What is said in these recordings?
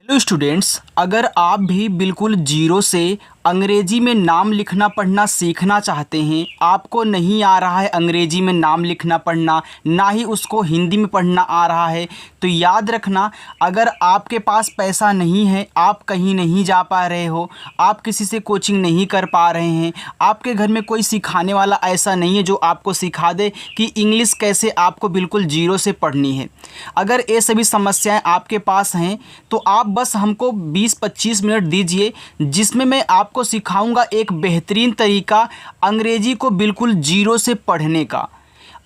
Hello students, अगर आप भी बिल्कुल जीरो से अंग्रेजी में नाम लिखना पढ़ना सीखना चाहते हैं, आपको नहीं आ रहा है अंग्रेजी में नाम लिखना पढ़ना, ना ही उसको हिंदी में पढ़ना आ रहा है, तो याद रखना, अगर आपके पास पैसा नहीं है, आप कहीं नहीं जा पा रहे हो, आप किसी से कोचिंग नहीं कर पा रहे हैं, आपके घर में कोई सिखाने वाला ऐसा नहीं है जो आपको सिखा दे कि इंग्लिश कैसे आपको बिल्कुल जीरो से पढ़नी है। अगर ये सभी समस्याएं आपके पास हैं तो आप बस हमको 20-25 मिनट दीजिए, जिसमें मैं आपको सिखाऊंगा एक बेहतरीन तरीका अंग्रेजी को बिल्कुल जीरो से पढ़ने का।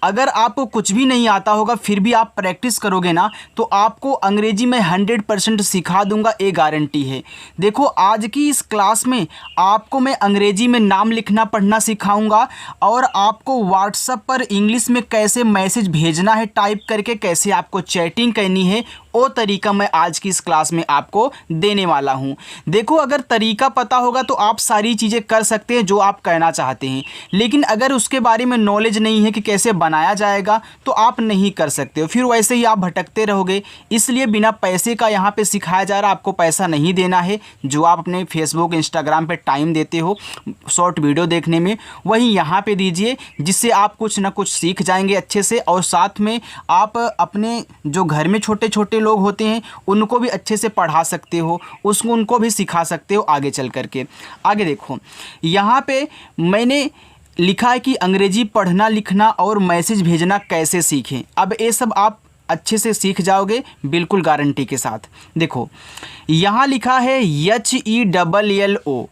अगर आपको कुछ भी नहीं आता होगा फिर भी आप प्रैक्टिस करोगे ना, तो आपको अंग्रेजी में 100% सिखा दूंगा, ये गारंटी है। देखो, आज की इस क्लास में आपको मैं अंग्रेजी में नाम लिखना पढ़ना सिखाऊंगा और आपको व्हाट्सएप पर इंग्लिश में कैसे मैसेज भेजना है टाइप करके, कैसे आपको चैटिंग करनी है, वो तरीका मैं आज की इस क्लास में आपको देने वाला हूं। देखो, अगर तरीका पता होगा तो आप सारी चीज़ें कर सकते हैं जो आप करना चाहते हैं, लेकिन अगर उसके बारे में नॉलेज नहीं है कि कैसे बनाया जाएगा तो आप नहीं कर सकते हो, फिर वैसे ही आप भटकते रहोगे। इसलिए बिना पैसे का यहाँ पे सिखाया जा रहा है, आपको पैसा नहीं देना है। जो आप अपने फेसबुक इंस्टाग्राम पे टाइम देते हो शॉर्ट वीडियो देखने में, वही यहाँ पे दीजिए, जिससे आप कुछ ना कुछ सीख जाएंगे अच्छे से, और साथ में आप अपने जो घर में छोटे छोटे लोग होते हैं उनको भी अच्छे से पढ़ा सकते हो, उसको उनको भी सिखा सकते हो आगे चल करके। आगे देखो, यहाँ पे मैंने लिखा है कि अंग्रेजी पढ़ना लिखना और मैसेज भेजना कैसे सीखें। अब ये सब आप अच्छे से सीख जाओगे बिल्कुल गारंटी के साथ। देखो, यहाँ लिखा है HELLO।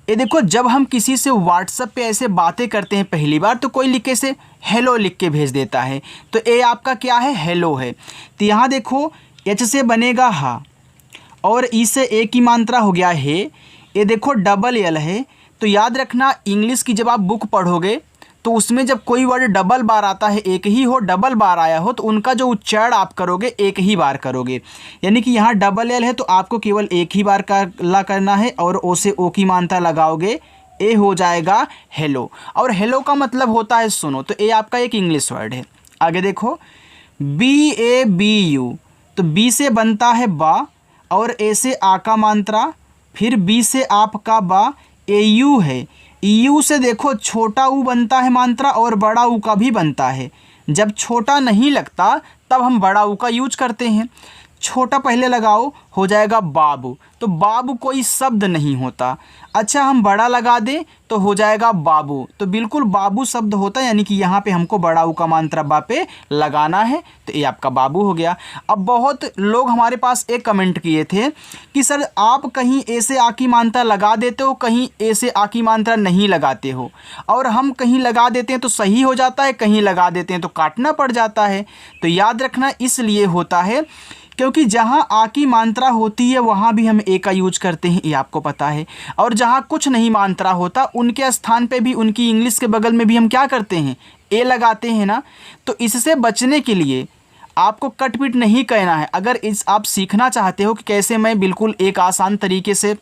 ये देखो, जब हम किसी से व्हाट्सएप पे ऐसे बातें करते हैं पहली बार, तो कोई लिखे से हेलो लिख के भेज देता है, तो ये आपका क्या है, हेलो है। तो यहाँ देखो, H से बनेगा हा, और ई से ए की मात्रा हो गया है। ये देखो LL है। तो याद रखना, इंग्लिश की जब आप बुक पढ़ोगे तो उसमें जब कोई वर्ड डबल बार आता है, एक ही हो डबल बार आया हो, तो उनका जो उच्चारण आप करोगे एक ही बार करोगे। यानी कि यहाँ LL है तो आपको केवल एक ही बार का करना है, और ओ से ओ की मात्रा लगाओगे, ए हो जाएगा हेलो। और हेलो का मतलब होता है सुनो, तो ए आपका एक इंग्लिश वर्ड है। आगे देखो, BABU, तो बी से बनता है बा, और ए से आ का मात्रा, फिर बी से आपका बा, AU है। EU से देखो छोटा ऊ बनता है मात्रा, और बड़ा ऊ का भी बनता है। जब छोटा नहीं लगता तब हम बड़ा ऊ का यूज करते हैं। छोटा पहले लगाओ, हो जाएगा बाबू, तो बाबू कोई शब्द नहीं होता। अच्छा, हम बड़ा लगा दें तो हो जाएगा बाबू, तो बिल्कुल बाबू शब्द होता है, यानी कि यहाँ पे हमको बड़ा ऊ का मात्रा बा पे लगाना है, तो ये आपका बाबू हो गया। अब बहुत लोग हमारे पास एक कमेंट किए थे कि सर आप कहीं ए से आ की मात्रा लगा देते हो, कहीं ए से आ की मात्रा नहीं लगाते हो, और हम कहीं लगा देते हैं तो सही हो जाता है, कहीं लगा देते हैं तो काटना पड़ जाता है। तो याद रखना, इसलिए होता है क्योंकि जहाँ आ की मात्रा होती है वहाँ भी हम ए का यूज करते हैं, ये आपको पता है। और जहाँ कुछ नहीं मात्रा होता उनके स्थान पे भी, उनकी इंग्लिश के बगल में भी हम क्या करते हैं, ए लगाते हैं ना। तो इससे बचने के लिए आपको कटपिट नहीं कहना है। अगर आप सीखना चाहते हो कि कैसे मैं बिल्कुल एक आसान तरीके से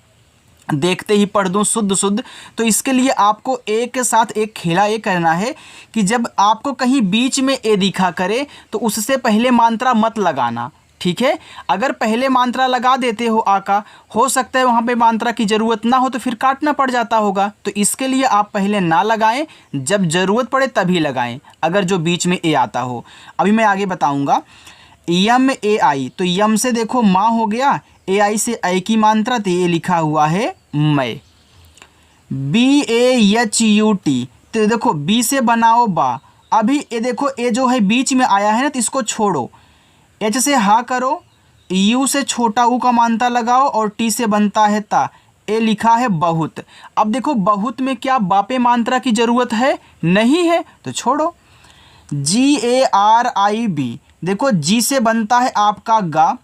देखते ही पढ़ दूँ शुद्ध, तो इसके लिए आपको ए के साथ एक खेला ये करना है कि जब आपको कहीं बीच में ए दिखा करे तो उससे पहले मात्रा मत लगाना, ठीक है। अगर पहले मात्रा लगा देते हो आ का, हो सकता है वहाँ पे मात्रा की ज़रूरत ना हो तो फिर काटना पड़ जाता होगा। तो इसके लिए आप पहले ना लगाएं, जब ज़रूरत पड़े तभी लगाएं, अगर जो बीच में ए आता हो। अभी मैं आगे बताऊँगा। MAI, तो यम से देखो माँ हो गया, AI से आई की मात्रा, तो ये लिखा हुआ है मैं। BAHUT, तो देखो बी से बनाओ बा। अभी ये देखो, ए जो है बीच में आया है ना, तो इसको छोड़ो, H से हा करो, U से छोटा ऊ का मात्रा लगाओ, और T से बनता है ता, ए लिखा है बहुत। अब देखो, बहुत में क्या बापे मात्रा की ज़रूरत है, नहीं है, तो छोड़ो। GARIB, देखो जी से बनता है आपका गा।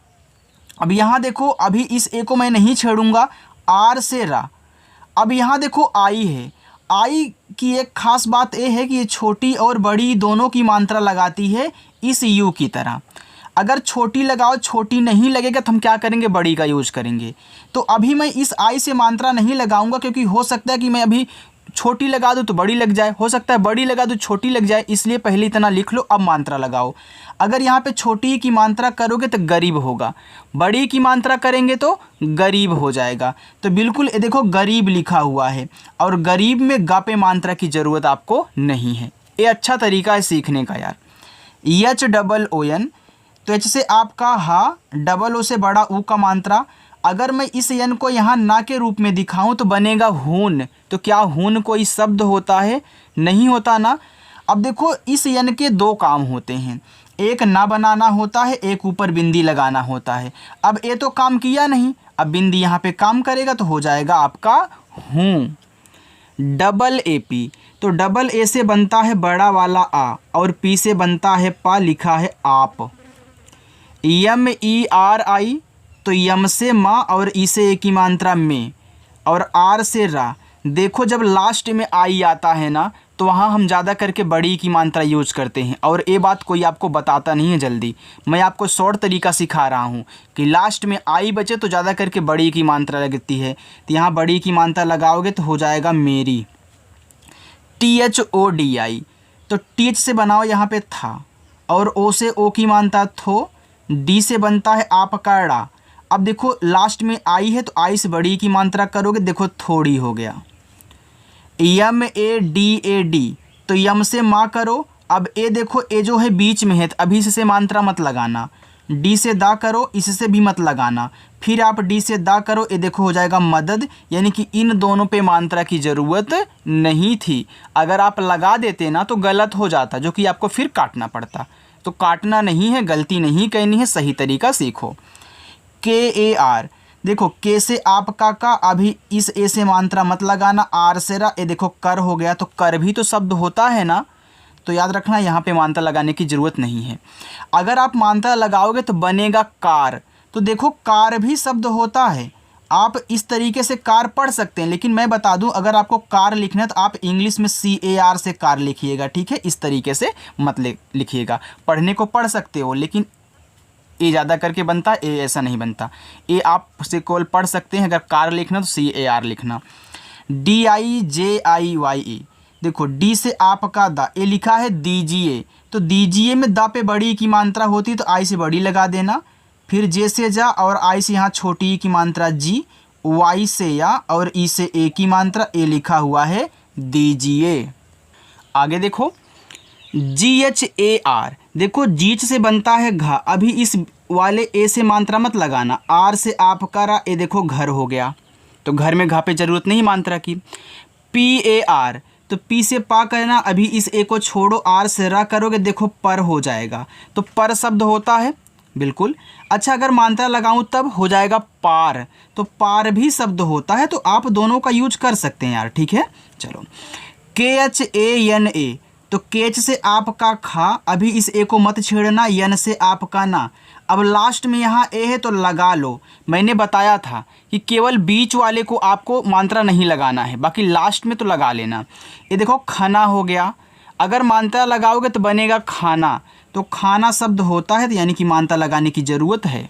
अब यहाँ देखो, अभी इस ए को मैं नहीं छेड़ूंगा, आर से रा। अब यहाँ देखो आई है, आई की एक खास बात यह है कि ये छोटी और बड़ी दोनों की मात्रा लगाती है इस यू की तरह। अगर छोटी लगाओ, छोटी नहीं लगेगा तो हम क्या करेंगे, बड़ी का यूज करेंगे। तो अभी मैं इस आई से मात्रा नहीं लगाऊंगा, क्योंकि हो सकता है कि मैं अभी छोटी लगा दो तो बड़ी लग जाए, हो सकता है बड़ी लगा दो छोटी लग जाए, इसलिए पहले इतना लिख लो, अब मात्रा लगाओ। अगर यहाँ पे छोटी की मात्रा करोगे तो गरीब होगा, बड़ी की मात्रा करेंगे तो गरीब हो जाएगा। तो बिल्कुल ये देखो गरीब लिखा हुआ है, और गरीब में गा पे मात्रा की ज़रूरत आपको नहीं है। ये अच्छा तरीका है सीखने का यार। HOON, तो एच से आपका हा, डबल ओ से बड़ा ऊ का मात्रा। अगर मैं इस यन को यहाँ ना के रूप में दिखाऊं तो बनेगा हून। तो क्या हून कोई शब्द होता है? नहीं होता ना। अब देखो इस यन के दो काम होते हैं, एक ना बनाना होता है, एक ऊपर बिंदी लगाना होता है। अब ये तो काम किया नहीं, अब बिंदी यहाँ पे काम करेगा तो हो जाएगा आपका हूँ। डबल AP, तो डबल ए से बनता है बड़ा वाला आ, और पी से बनता है पा, लिखा है आप। MERI, तो यम से माँ और ई से ए की मात्रा में, और आर से रा। देखो जब लास्ट में आई आता है ना तो वहाँ हम ज़्यादा करके बड़ी की मात्रा यूज करते हैं, और ये बात कोई आपको बताता नहीं है जल्दी। मैं आपको शॉर्ट तरीका सिखा रहा हूँ कि लास्ट में आई बचे तो ज़्यादा करके बड़ी की मात्रा लगती है। तो यहाँ बड़ी की मात्रा लगाओगे तो हो जाएगा मेरी। THODI, तो TH से बनाओ यहाँ पे था, और ओ से ओ की मात्रा थो, डी से बनता है आपका ड़ा। अब देखो लास्ट में आई है तो आई से बड़ी की मात्रा करोगे, देखो थोड़ी हो गया। MADAD, तो यम से माँ करो। अब ए देखो ए जो है बीच में है तो अभी से मात्रा मत लगाना। डी से दा करो, इससे भी मत लगाना। फिर आप डी से दा करो, ये देखो हो जाएगा मदद। यानी कि इन दोनों पे मात्रा की ज़रूरत नहीं थी। अगर आप लगा देते ना तो गलत हो जाता, जो कि आपको फिर काटना पड़ता। तो काटना नहीं है, गलती नहीं करनी है, सही तरीका सीखो। KAR, देखो के से आपका का, अभी इस ए से मात्रा मत लगाना, आर से रा, ये देखो कर हो गया। तो कर भी तो शब्द होता है ना, तो याद रखना यहाँ पे मात्रा लगाने की ज़रूरत नहीं है। अगर आप मात्रा लगाओगे तो बनेगा कार। तो देखो कार भी शब्द होता है, आप इस तरीके से कार पढ़ सकते हैं। लेकिन मैं बता दूं, अगर आपको कार लिखना है तो आप इंग्लिश में CAR से कार लिखिएगा, ठीक है। इस तरीके से मत लिखिएगा। पढ़ने को पढ़ सकते हो, लेकिन ए ज़्यादा करके बनता है, ए ऐसा नहीं बनता। ए आप से केवल पढ़ सकते हैं, अगर कार लिखना तो CAR लिखना। DIJIYE, देखो डी से आपका दा, ए लिखा है दीजिए। तो दीजिए में दा पे बड़ी की मात्रा होती है तो आई से बड़ी लगा देना। फिर जे से जा, और आई से यहाँ छोटी की मात्रा जी, वाई से या, और ई से ए की मात्रा, ए लिखा हुआ है दीजिए। आगे देखो GHAR, देखो जीच से बनता है घा, अभी इस वाले ए से मात्रा मत लगाना। आर से आपका रा, ए देखो घर हो गया, तो घर में घा पे ज़रूरत नहीं मात्रा की। PAR, तो पी से पा करना, अभी इस ए को छोड़ो, आर से रा करोगे, देखो पर हो जाएगा। तो पर शब्द होता है बिल्कुल। अच्छा अगर मात्रा लगाऊं तब हो जाएगा पार, तो पार भी शब्द होता है। तो आप दोनों का यूज कर सकते हैं यार, ठीक है। चलो KHANA, तो केच से आपका खा, अभी इस ए को मत छेड़ना, यन से आपका ना। अब लास्ट में यहाँ ए है तो लगा लो। मैंने बताया था कि केवल बीच वाले को आपको मात्रा नहीं लगाना है, बाकी लास्ट में तो लगा लेना। ये देखो खाना हो गया, अगर मात्रा लगाओगे तो बनेगा खाना। तो खाना शब्द होता है, तो यानी कि मात्रा लगाने की ज़रूरत है।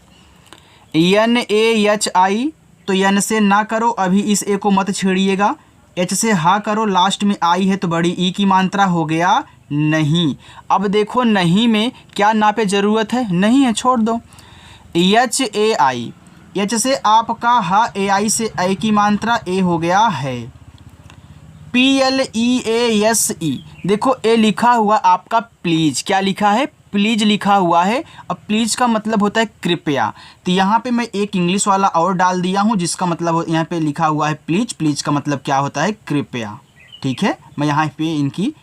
NAHI, तो यन से ना करो, अभी इस ए को मत छेड़िएगा। एच से हा करो, लास्ट में आई है तो बड़ी ई की मात्रा हो गया नहीं। अब देखो नहीं में क्या ना पे ज़रूरत है, नहीं है, छोड़ दो। HAI, एच से आपका हा, AI से ए की मात्रा, ए हो गया है। PLEASE, देखो ए लिखा हुआ आपका प्लीज, क्या लिखा है, प्लीज लिखा हुआ है। अब प्लीज का मतलब होता है कृपया, तो यहाँ पे मैं एक इंग्लिश वाला और डाल दिया हूँ, जिसका मतलब यहाँ पे लिखा हुआ है प्लीज। प्लीज का मतलब क्या होता है, कृपया, ठीक है। मैं यहाँ पे इनकी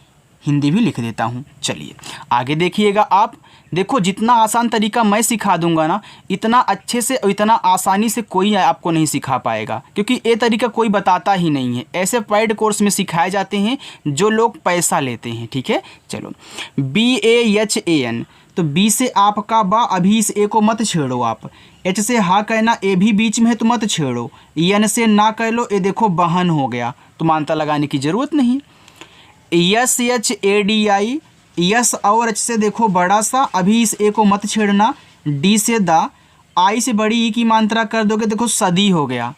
हिंदी भी लिख देता हूँ। चलिए आगे देखिएगा आप। देखो जितना आसान तरीका मैं सिखा दूंगा ना, इतना अच्छे से और इतना आसानी से कोई आपको नहीं सिखा पाएगा, क्योंकि ये तरीका कोई बताता ही नहीं है। ऐसे पेड कोर्स में सिखाए जाते हैं जो लोग पैसा लेते हैं, ठीक है। चलो BAHAN, तो बी से आपका बा, अभी इस ए को मत छेड़ो आप। एच से हा कहना, ए भी बीच में है तो मत छेड़ो। यन से ना कह लो, ए देखो बहन हो गया, तो मानता लगाने की ज़रूरत नहीं। SHADI, यस और एच से देखो बड़ा सा, अभी इस ए को मत छेड़ना। डी से दा, आई से बड़ी ई की मात्रा कर दोगे, देखो सदी हो गया।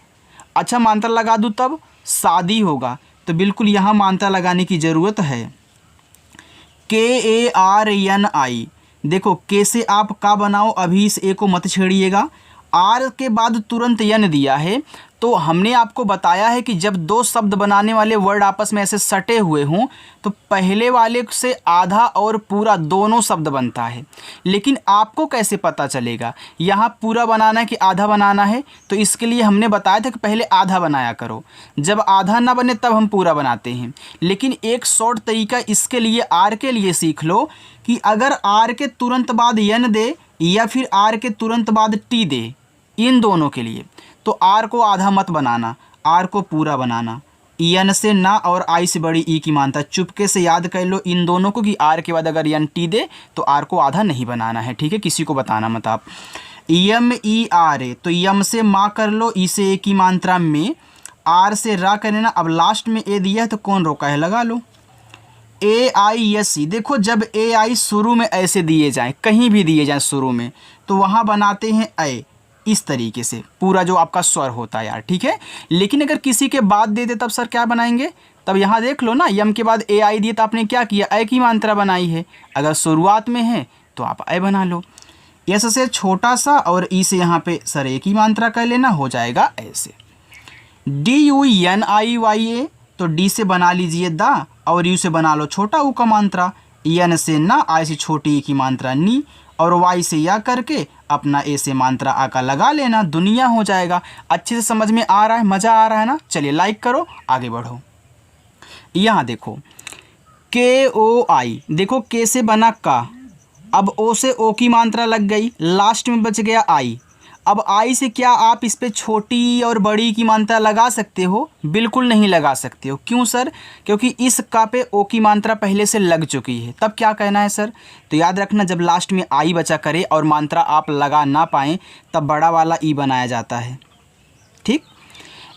अच्छा मात्रा लगा दूँ तब शादी होगा, तो बिल्कुल यहाँ मात्रा लगाने की ज़रूरत है। KARNI, देखो के से आप का बनाओ, अभी इस ए को मत छेड़िएगा। आर के बाद तुरंत यन दिया है, तो हमने आपको बताया है कि जब दो शब्द बनाने वाले वर्ड आपस में ऐसे सटे हुए हों तो पहले वाले से आधा और पूरा दोनों शब्द बनता है। लेकिन आपको कैसे पता चलेगा यहाँ पूरा बनाना है कि आधा बनाना है? तो इसके लिए हमने बताया था कि पहले आधा बनाया करो, जब आधा ना बने तब हम पूरा बनाते हैं। लेकिन एक शॉर्ट तरीका इसके लिए आर के लिए सीख लो कि अगर आर के तुरंत बाद यन दे या फिर आर के तुरंत बाद टी दे, इन दोनों के लिए तो आर को आधा मत बनाना, आर को पूरा बनाना। यन से ना और आई से बड़ी ई की मानता, चुपके से याद कर लो इन दोनों को कि आर के बाद अगर यन टी दे तो आर को आधा नहीं बनाना है, ठीक है? किसी को बताना मत आप। YMERA, तो यम से माँ कर लो, ई से ए की मात्रा में, आर से रा कर लेना। अब लास्ट में ए दिया है तो कौन रोका है, लगा लो। AISE, देखो जब AI शुरू में ऐसे दिए जाएं, कहीं भी दिए जाएं शुरू में, तो वहाँ बनाते हैं ए, इस तरीके से पूरा जो आपका स्वर होता है यार, ठीक है? लेकिन अगर किसी के बाद दे दे तब सर क्या बनाएंगे? तब यहाँ देख लो ना, यम के बाद AI दिए तो आपने क्या किया, ए की मात्रा बनाई है। अगर शुरुआत में है तो आप ए बना लो। एस से छोटा सा और ई से यहाँ पे सर ए की मात्रा कर लेना, हो जाएगा ऐसे। DUNIYA, तो डी से बना लीजिए दा और यू से बना लो छोटा ऊ का मात्रा, यन से ना, आई से छोटी ई की मात्रा नी, और वाई से या करके अपना ए से मात्रा आ का लगा लेना, दुनिया हो जाएगा। अच्छे से समझ में आ रहा है, मज़ा आ रहा है ना? चलिए लाइक करो, आगे बढ़ो। यहाँ देखो KOI, देखो के से बना का, अब ओ से ओ की मात्रा लग गई, लास्ट में बच गया आई। अब आई से क्या आप इस पे छोटी और बड़ी की मात्रा लगा सकते हो? बिल्कुल नहीं लगा सकते हो। क्यों सर? क्योंकि इस का पे ओ की मात्रा पहले से लग चुकी है। तब क्या कहना है सर? तो याद रखना, जब लास्ट में आई बचा करे और मात्रा आप लगा ना पाएँ तब बड़ा वाला ई बनाया जाता है, ठीक?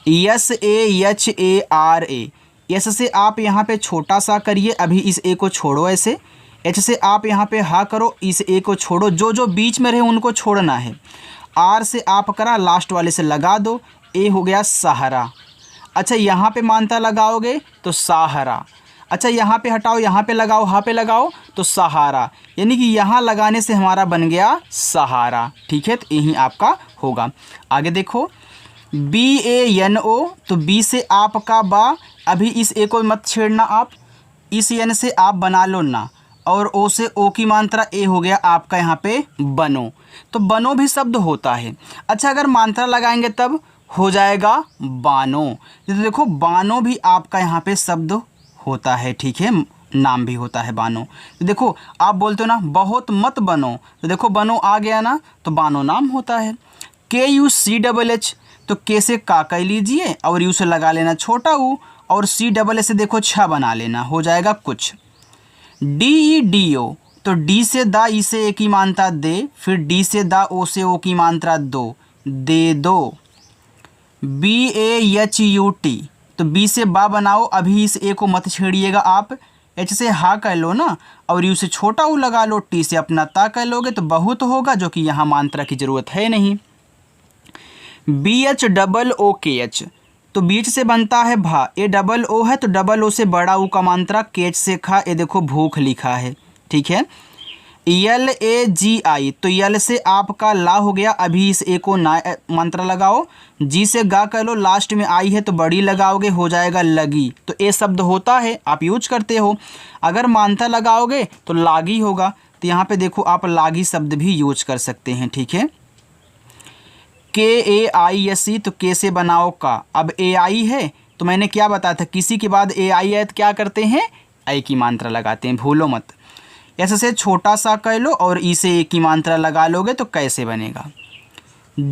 SAHARA, एस से आप यहाँ पे छोटा सा करिए, अभी इस ए को छोड़ो ऐसे। एच से आप यहाँ पे हा करो, इस ए को छोड़ो, जो जो बीच में रहे उनको छोड़ना है। आर से आप करा, लास्ट वाले से लगा दो, ए हो गया सहारा। अच्छा यहाँ पे मात्रा लगाओगे तो सहारा। अच्छा यहाँ पे हटाओ, यहाँ पे लगाओ, यहाँ पे लगाओ तो सहारा, यानी कि यहाँ लगाने से हमारा बन गया सहारा, ठीक है? तो यही आपका होगा। आगे देखो BANO, तो बी से आपका बा, अभी इस ए को मत छेड़ना आप, इस यन से आप बना लो ना, और ओ से ओ की मात्रा ए हो गया आपका यहाँ पे बनो, तो बनो भी शब्द होता है। अच्छा अगर मात्रा लगाएंगे तब हो जाएगा बानो, तो देखो बानो भी आपका यहाँ पे शब्द होता है, ठीक है? नाम भी होता है बानो। तो देखो आप बोलते हो ना बहुत मत बनो, तो देखो बनो आ गया ना, तो बानो नाम होता है। KUCHH, तो के से का कर लीजिए और यू से लगा लेना छोटा ऊ, और CHH से देखो छा बना लेना, हो जाएगा कुछ। DEDO, तो डी से दा, ई से ए की मात्रा दे, फिर डी से दा, ओ से ओ की मात्रा दो, दे दो। BAHUT, तो बी से बा बनाओ, अभी इस ए को मत छेड़िएगा आप। एच से हा कह लो ना, और यू से छोटा ऊ लगा लो, टी से अपना ता कह लोगे तो बहुत होगा, जो कि यहाँ मात्रा की ज़रूरत है नहीं। BHOOKH, तो बीच से बनता है भा, ए डबल ओ है तो डबल ओ से बड़ा ऊ का मात्रा, केच से खा, ये देखो भूख लिखा है, ठीक है? LAGI, तो यल से आपका ला हो गया, अभी इस ए को ना मात्रा लगाओ, जी से गा कर लो, लास्ट में आई है तो बड़ी लगाओगे, हो जाएगा लगी, तो ए शब्द होता है, आप यूज करते हो। अगर मात्रा लगाओगे तो लागी होगा, तो यहाँ पे देखो आप लागी शब्द भी यूज कर सकते हैं, ठीक है? KAISE, तो के से बनाओ का, अब AI है तो मैंने क्या बताया था, किसी के बाद AI है तो क्या करते हैं, आई की मात्रा लगाते हैं, भूलो मत। ऐसे से छोटा सा कह लो और ई से ए की मात्रा लगा लोगे तो कैसे बनेगा?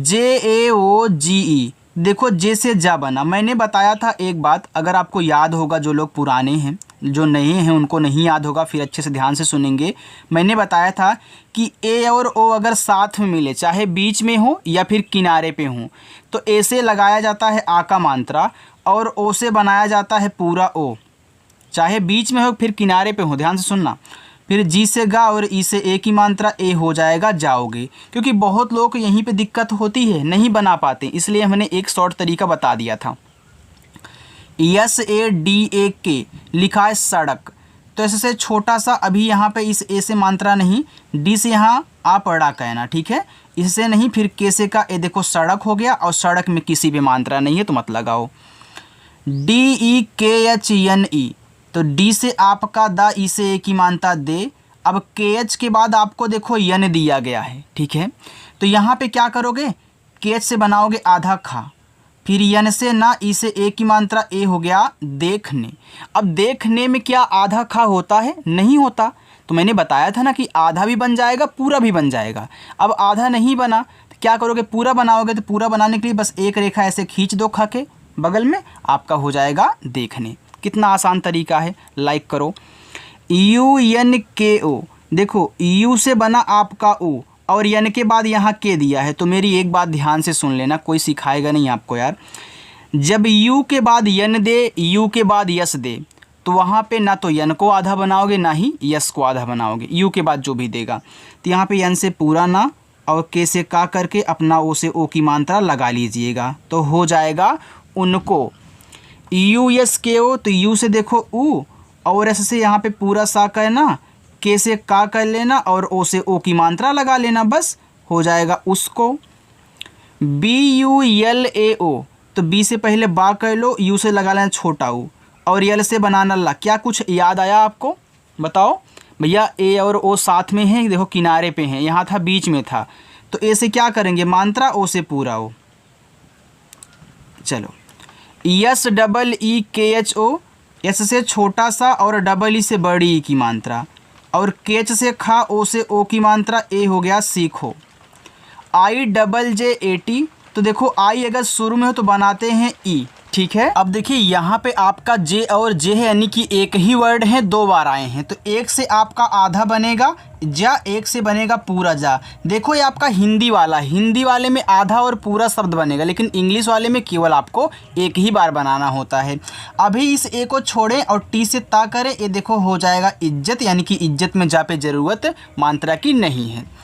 JAOGE, देखो जे से जा बना, मैंने बताया था एक बात, अगर आपको याद होगा, जो लोग पुराने हैं, जो नए हैं उनको नहीं याद होगा, फिर अच्छे से ध्यान से सुनेंगे। मैंने बताया था कि ए और ओ अगर साथ में मिले, चाहे बीच में हो या फिर किनारे पे हो, तो ए से लगाया जाता है आ का मात्रा और ओ से बनाया जाता है पूरा ओ, चाहे बीच में हो फिर किनारे पे हो, ध्यान से सुनना। फिर जी से गा और ई से ए की मात्रा ए हो जाएगा जाओगे, क्योंकि बहुत लोगों को यहीं पे दिक्कत होती है, नहीं बना पाते, इसलिए हमने एक शॉर्ट तरीका बता दिया था। SADAK लिखा है सड़क, तो इससे छोटा सा अभी यहाँ पे इस ए से मात्रा नहीं, डी से यहाँ आप अड़ा कहना, ठीक है, इससे नहीं, फिर के से का ए देखो सड़क हो गया और सड़क में किसी भी मात्रा नहीं है तो मत लगाओ। DEKHNE, तो डी से आपका दा, ई से ए की मात्रा दे। अब KH के बाद आपको देखो यन दिया गया है, ठीक है, तो यहाँ पे क्या करोगे, KH से बनाओगे आधा खा, फिर यन से ना, ई से ए की मात्रा ए हो गया देखने। अब देखने में क्या आधा खा होता है, नहीं होता, तो मैंने बताया था ना कि आधा भी बन जाएगा पूरा भी बन जाएगा। अब आधा नहीं बना तो क्या करोगे, पूरा बनाओगे, तो पूरा बनाने के लिए बस एक रेखा ऐसे खींच दो खा के बगल में, आपका हो जाएगा देखने। कितना आसान तरीका है, लाइक करो। UNKO, देखो यू से बना आपका ओ और यन के बाद यहाँ के दिया है, तो मेरी एक बात ध्यान से सुन लेना, कोई सिखाएगा नहीं आपको यार। जब यू के बाद यन दे, यू के बाद यस दे, तो वहाँ पे ना तो यन को आधा बनाओगे ना ही यस को आधा बनाओगे, यू के बाद जो भी देगा। तो यहाँ पे यन से पूरा ना और के से का करके अपना ओ से ओ की मात्रा लगा लीजिएगा, तो हो जाएगा उनको। USKO, तो यू से देखो ऊ और एस से यहाँ पे पूरा सा करना, के से का कर लेना और ओ से ओ की मात्रा लगा लेना, बस हो जाएगा उसको। BULAO, तो बी से पहले बा कर लो, यू से लगा लेना छोटा ऊ और यल से बनाना ला। क्या कुछ याद आया आपको, बताओ भैया। ए और ओ साथ में हैं, देखो किनारे पे हैं, यहाँ था बीच में था, तो ए से क्या करेंगे मात्रा, ओ से पूरा ओ। चलो SEEKHO, एस से छोटा सा और डबल ई से बड़ी ई की मात्रा, और केच से खा, ओ से ओ की मात्रा ए हो गया सीखो। IJJAT, तो देखो आई अगर शुरू में हो तो बनाते हैं ई, ठीक है। अब देखिए यहाँ पे आपका जे और जे है, यानी कि एक ही वर्ड है, दो बार आए हैं, तो एक से आपका आधा बनेगा जा, एक से बनेगा पूरा जा। देखो ये आपका हिंदी वाला, हिंदी वाले में आधा और पूरा शब्द बनेगा, लेकिन इंग्लिश वाले में केवल आपको एक ही बार बनाना होता है। अभी इस ए को छोड़ें और टी से ता करें, ये देखो हो जाएगा इज्जत, यानी कि इज्जत में जा पे ज़रूरत मात्रा की नहीं है।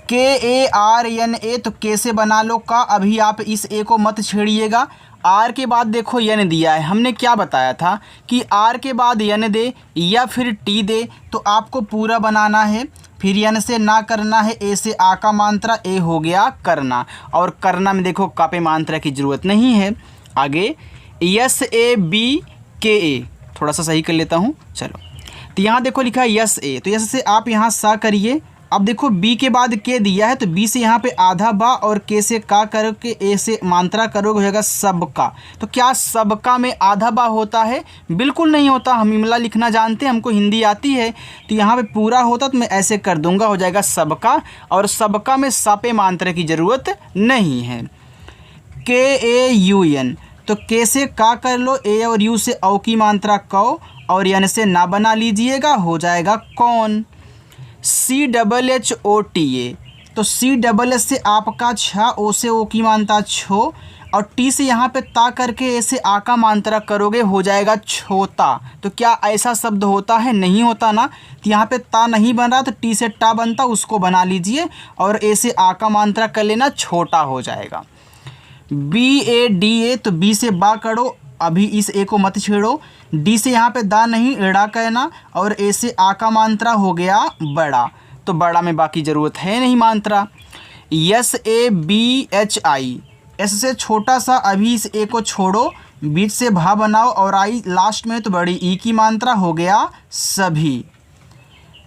KARNA, तो के से बना लो का, अभी आप इस ए को मत छेड़िएगा। आर के बाद देखो यन दिया है, हमने क्या बताया था कि आर के बाद यन दे या फिर टी दे, तो आपको पूरा बनाना है, फिर यन से ना करना है, ए से आ का मात्रा, ए हो गया करना, और करना में देखो का पे मात्रा की ज़रूरत नहीं है। आगे SABKA, थोड़ा सा सही कर लेता हूँ, चलो, तो यहाँ देखो लिखा है यस ए, तो यस से आप यहाँ सा करिए। अब देखो बी के बाद के दिया है, तो बी से यहाँ पे आधा बा और के से का करके ए से मात्रा करोगे, हो जाएगा सबका। तो क्या सबका में आधा बा होता है, बिल्कुल नहीं होता, हम इमला लिखना जानते हैं, हमको हिंदी आती है, तो यहाँ पे पूरा होता तो मैं ऐसे कर दूंगा, हो जाएगा सबका, और सबका में सा पे मात्रा की ज़रूरत नहीं है। KAUN, तो के से का कर लो, ए और यू से औ की मात्रा कौ, और यन से ना बना लीजिएगा, हो जाएगा कौन। CHHOTA, तो CHH से आपका छा, ओ से ओ की मात्रा छो, और टी से यहाँ पे ता करके ऐसे आ का मात्रा करोगे, हो जाएगा छोटा। तो क्या ऐसा शब्द होता है, नहीं होता ना, तो यहाँ पे ता नहीं बन रहा, तो टी से टा बनता, उसको बना लीजिए और ए से आ का मात्रा कर लेना, छोटा हो जाएगा। BADA, तो बी से बा करो, अभी इस ए को मत छेड़ो, डी से यहाँ पे दा नहीं एड़ा कहना, और ए से आ का मात्रा हो गया बड़ा, तो बड़ा में बाकी ज़रूरत है नहीं मात्रा। SABHI, एस से छोटा सा, अभी इस ए को छोड़ो, बीच से भा बनाओ और आई लास्ट में, तो बड़ी ई की मात्रा हो गया सभी।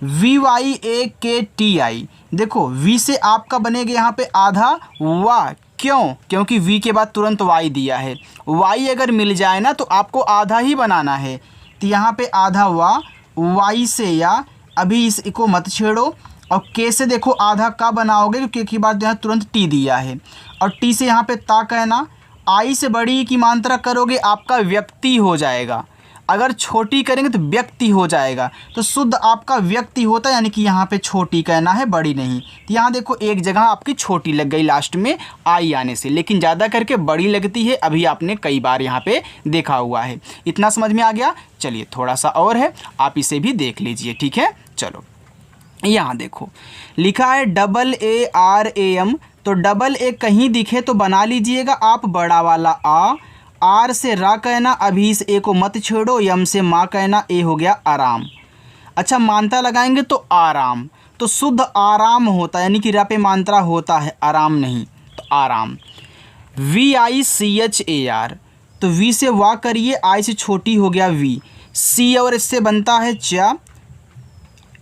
VYAKTI, देखो वी से आपका बनेगा यहाँ पे आधा वाह, क्यों, क्योंकि वी के बाद तुरंत वाई दिया है, वाई अगर मिल जाए ना तो आपको आधा ही बनाना है, तो यहाँ पे आधा वाई से या, अभी इस को मत छेड़ो, और के से देखो आधा का बनाओगे, क्योंकि के बाद यहाँ तुरंत टी दिया है, और टी से यहाँ पे ता कहना, आई से बड़ी की मात्रा करोगे, आपका व्यक्ति हो जाएगा, अगर छोटी करेंगे तो व्यक्ति हो जाएगा, तो शुद्ध आपका व्यक्ति होता है, यानी कि यहाँ पे छोटी कहना है, बड़ी नहीं। तो यहाँ देखो एक जगह आपकी छोटी लग गई लास्ट में आई आने से, लेकिन ज़्यादा करके बड़ी लगती है, अभी आपने कई बार यहाँ पे देखा हुआ है। इतना समझ में आ गया, चलिए थोड़ा सा और है, आप इसे भी देख लीजिए, ठीक है। चलो यहाँ देखो लिखा है AARAM, तो डबल ए कहीं दिखे तो बना लीजिएगा आप बड़ा वाला आ, आर से रा कहना, अभी इस ए को मत छेड़ो, यम से माँ कहना, ए हो गया आराम। अच्छा मात्रा लगाएंगे तो आराम, तो शुद्ध आराम होता है, यानी कि रा पे मात्रा होता है, आराम नहीं, तो आराम। VICHAR, तो वी से वाह करिए, आई से छोटी हो गया वी, सी और इससे बनता है चा,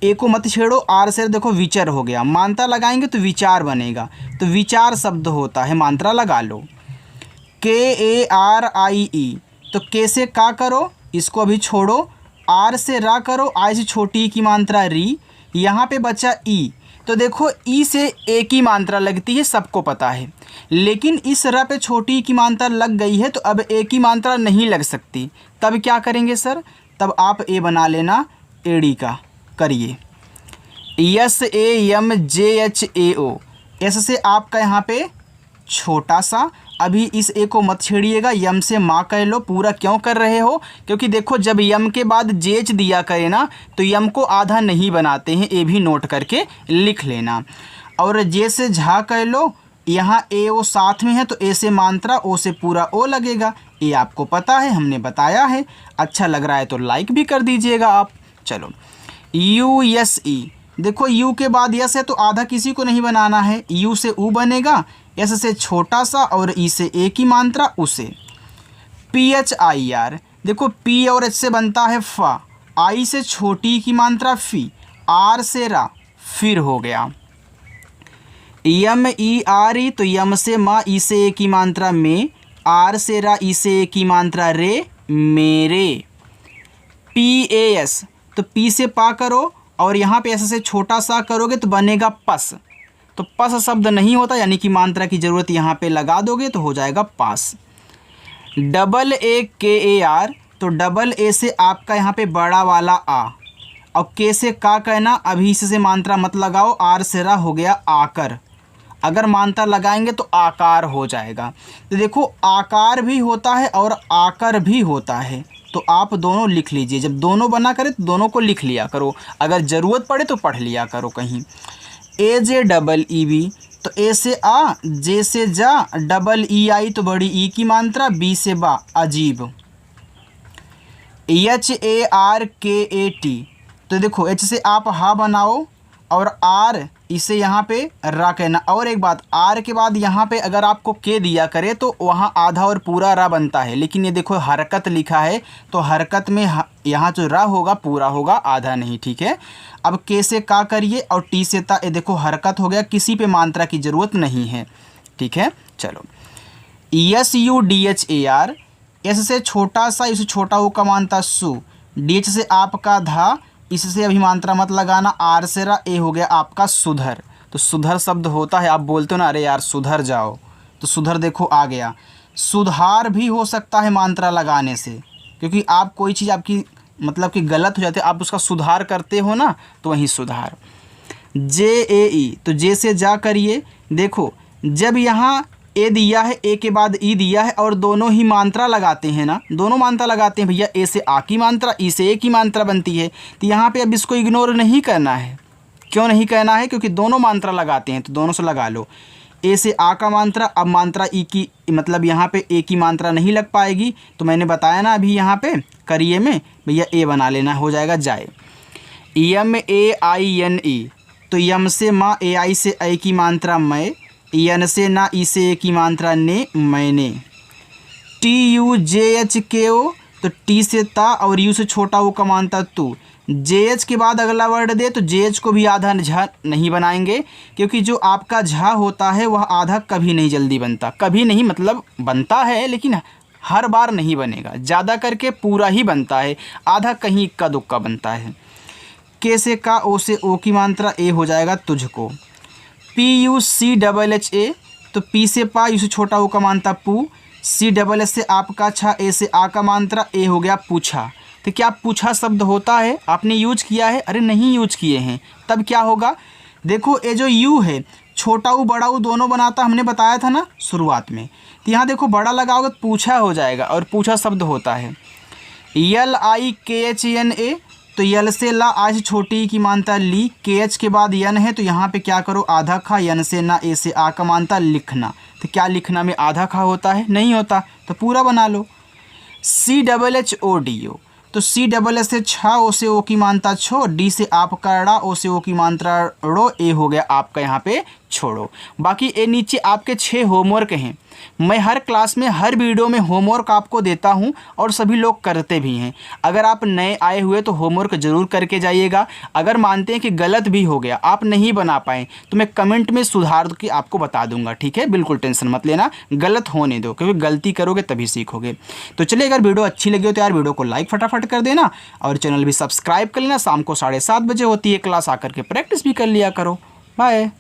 ए को मत छेड़ो, आर से देखो विचार हो गया, मात्रा लगाएंगे तो विचार बनेगा, तो विचार शब्द होता है, मात्रा लगा लो। KARIE, तो के से का करो, इसको अभी छोड़ो, आर से रा करो, आई से छोटी की मात्रा री, यहाँ पे बचा ई, तो देखो ई से ए की मात्रा लगती है, सबको पता है, लेकिन इस रा पे छोटी की मात्रा लग गई है, तो अब ए की मात्रा नहीं लग सकती, तब क्या करेंगे सर, तब आप ए बना लेना, एडी का करिए। SAMJHAO, एस से आपका यहाँ पे छोटा सा, अभी इस ए को मत छेड़िएगा, यम से माँ कह लो, पूरा क्यों कर रहे हो, क्योंकि देखो जब यम के बाद जेच दिया करे ना तो यम को आधा नहीं बनाते हैं, ए भी नोट करके लिख लेना। और जे से झा कह लो, यहाँ ए ओ साथ में है, तो ए से मात्रा, ओ से पूरा ओ लगेगा, ये आपको पता है, हमने बताया है। अच्छा लग रहा है तो लाइक भी कर दीजिएगा आप। चलो USE, देखो यू के बाद यस है तो आधा किसी को नहीं बनाना है, यू से ऊ बनेगा, एस से छोटा सा और ई से ए की मात्रा उसे। PHIR, देखो पी और एच से बनता है फा, आई से छोटी की मात्रा फी, आर से रा, फिर हो गया। MERE, तो यम से माँ, ई से ए की मात्रा में, आर से रा, ई से ए की मात्रा रे, मेरे। PAS, तो पी से पा करो और यहाँ पे ऐसे से छोटा सा करोगे तो बनेगा पस, तो पस शब्द नहीं होता, यानी कि मात्रा की ज़रूरत यहाँ पे लगा दोगे तो हो जाएगा पास। AAKAR, तो डबल ए से आपका यहाँ पे बड़ा वाला आ, और के से का कहना, अभी इससे मात्रा मत लगाओ, आर से रा हो गया आकर, अगर मात्रा लगाएंगे तो आकार हो जाएगा। तो देखो आकार भी होता है और आकर भी होता है, तो आप दोनों लिख लीजिए, जब दोनों बना करे तो दोनों को लिख लिया करो, अगर ज़रूरत पड़े तो पढ़ लिया करो कहीं। AJEEB, तो ए से आ, जे से जा, EI, तो बड़ी ई की मात्रा, बी से बा, अजीब। HARKAT, तो देखो एच से आप हा बनाओ और आर, इसे यहाँ पे रा कहना। और एक बात, आर के बाद यहाँ पे अगर आपको के दिया करे तो वहाँ आधा और पूरा रा बनता है, लेकिन ये देखो हरकत लिखा है, तो हरकत में यहाँ जो रा होगा पूरा होगा, आधा नहीं, ठीक है। अब के से का करिए और टी से ता, ये देखो हरकत हो गया, किसी पे मात्रा की ज़रूरत नहीं है, ठीक है। चलो SUDHAR, एस से छोटा सा, इसे छोटा वो का मानता सु, DH से आपका धा, इससे अभी मात्रा मत लगाना, आर से रा, ए हो गया आपका सुधर, तो सुधर शब्द होता है, आप बोलते हो ना अरे यार सुधर जाओ, तो सुधर देखो आ गया। सुधार भी हो सकता है मात्रा लगाने से, क्योंकि आप कोई चीज़ आपकी मतलब कि गलत हो जाती है, आप उसका सुधार करते हो ना, तो वही सुधार। JAE, तो जे से जा करिए, देखो जब यहाँ ए दिया है, ए के बाद ई दिया है और दोनों ही मात्रा लगाते हैं ना, दोनों मात्रा लगाते हैं भैया, ए से आ की मात्रा, ई से ए की मात्रा बनती है, तो यहाँ पे अब इसको इग्नोर नहीं करना है। क्यों नहीं करना है, क्योंकि दोनों मात्रा लगाते हैं, तो दोनों से लगा लो। ए से आ का मात्रा, अब मात्रा ई की, मतलब यहाँ पे ए की मात्रा नहीं लग पाएगी, तो मैंने बताया ना अभी यहाँ पे करिए में भैया ए बना लेना, हो जाएगा जाए। MAINE, तो यम से माँ, ए आई से ए की मात्रा मैं, यन से ना, ई से ए की मात्रा ने, मैंने। TUJHKO, तो टी से ता और यू से छोटा वो का मानता तू, JH के बाद अगला वर्ड दे तो JH को भी आधा झा नहीं बनाएंगे, क्योंकि जो आपका झा होता है वह आधा कभी नहीं जल्दी बनता, कभी नहीं मतलब बनता है लेकिन हर बार नहीं बनेगा, ज़्यादा करके पूरा ही बनता है, आधा कहीं इक्का दुक्का बनता है। के से का, ओ से ओ की मात्रा, ए हो जाएगा तुझको। PUCHHA, तो पी से पा, यू से छोटा ओ का मानता पू, CHH से आपका छा, ए से आ का मात्रा, ए हो गया पूछा। तो क्या पूछा शब्द होता है, आपने यूज किया है, अरे नहीं यूज किए हैं, तब क्या होगा, देखो ये जो यू है छोटा ऊ बड़ा ऊ दोनों बनाता, हमने बताया था ना शुरुआत में, तो यहाँ देखो बड़ा लगाओगे तो पूछा हो जाएगा, और पूछा शब्द होता है। LIKHNA, तो यल से ला, आज छोटी की मानता ली, KH के बाद यन है, तो यहाँ पे क्या करो आधा खा, यन से ना, ए से आ का मानता लिखना, तो क्या लिखना में आधा खा होता है? नहीं होता, तो पूरा बना लो। CHHODO, तो C डबल एस से छा, ओ से ओ की मात्रा छो, डी से आप करड़ा, ओ से ओ की मात्रा रो, ए हो गया आपका यहाँ पे छोड़ो। बाकी ए नीचे आपके 6 होमवर्क हैं। मैं हर क्लास में हर वीडियो में होमवर्क आपको देता हूं और सभी लोग करते भी हैं। अगर आप नए आए हुए तो होमवर्क ज़रूर करके जाइएगा। अगर मानते हैं कि गलत भी हो गया, आप नहीं बना पाए, तो मैं कमेंट में सुधार के आपको बता दूंगा, ठीक है? बिल्कुल टेंशन मत लेना, गलत होने दो, क्योंकि गलती करोगे तभी सीखोगे। तो चलिए, अगर वीडियो अच्छी लगी हो तो यार वीडियो को लाइक फटाफट कर देना और चैनल भी सब्सक्राइब कर लेना। शाम को 7:30 बजे होती है क्लास, आकर के प्रैक्टिस भी कर लिया करो। बाय।